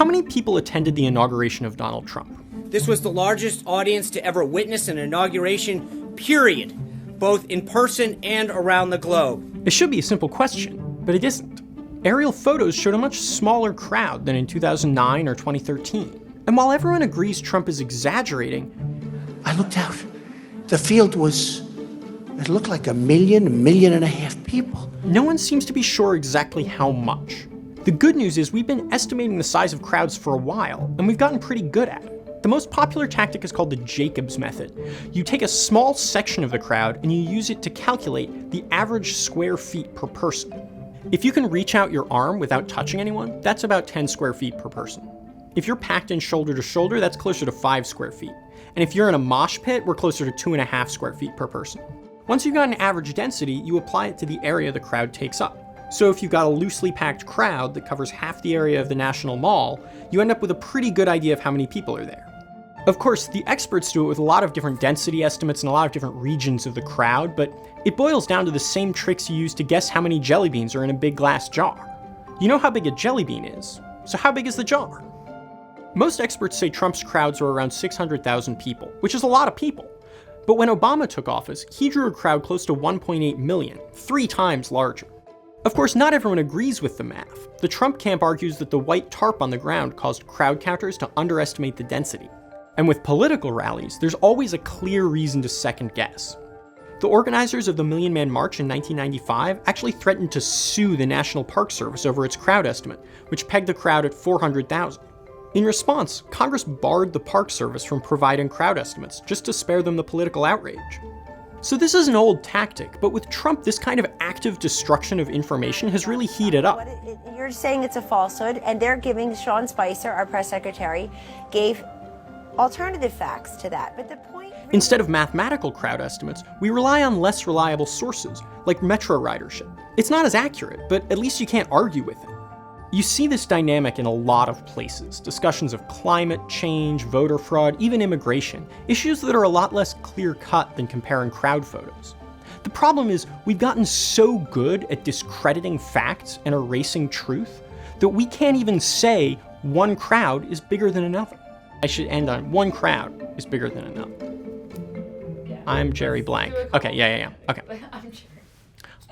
how many people attended the inauguration of Donald Trump? This was the largest audience to ever witness an inauguration, period, both in person and around the globe. It should be a simple question, but it isn't. Aerial photos showed a much smaller crowd than in 2009 or 2013. And while everyone agrees Trump is exaggerating, I looked out. The field it looked like 1 million, 1.5 million people. no one seems to be sure exactly how much. The good news is we've been estimating the size of crowds for a while, and we've gotten pretty good at it. The most popular tactic is called the Jacobs method. You take a small section of the crowd and you use it to calculate the average square feet per person. If you can reach out your arm without touching anyone, that's about 10 square feet per person. If you're packed in shoulder to shoulder, that's closer to 5 square feet. And if you're in a mosh pit, we're closer to 2.5 square feet per person. Once you've got an average density, you apply it to the area the crowd takes up. So if you've got a loosely packed crowd that covers half the area of the National Mall, you end up with a pretty good idea of how many people are there. Of course, the experts do it with a lot of different density estimates and a lot of different regions of the crowd, but it boils down to the same tricks you use to guess how many jelly beans are in a big glass jar. You know how big a jelly bean is, so how big is the jar? Most experts say Trump's crowds are around 600,000 people, which is a lot of people. But when Obama took office, he drew a crowd close to 1.8 million, 3 times larger. Of course, not everyone agrees with the math. The Trump camp argues that the white tarp on the ground caused crowd counters to underestimate the density. And with political rallies, there's always a clear reason to second guess. The organizers of the Million Man March in 1995 actually threatened to sue the National Park Service over its crowd estimate, which pegged the crowd at 400,000. In response, Congress barred the Park Service from providing crowd estimates just to spare them the political outrage. So this is an old tactic, but with Trump, this kind of active destruction of information has really heated up. You're saying it's a falsehood, and they're giving, Sean Spicer, our press secretary, gave alternative facts to that. But the point... Instead of mathematical crowd estimates, we rely on less reliable sources, like metro ridership. It's not as accurate, but at least you can't argue with it. You see this dynamic in a lot of places. Discussions of climate change, voter fraud, even immigration. Issues that are a lot less clear-cut than comparing crowd photos. The problem is, we've gotten so good at discrediting facts and erasing truth that we can't even say one crowd is bigger than another. I should end on one crowd is bigger than another. I'm Jerry Blank. Okay, yeah. Okay. I'm Jerry.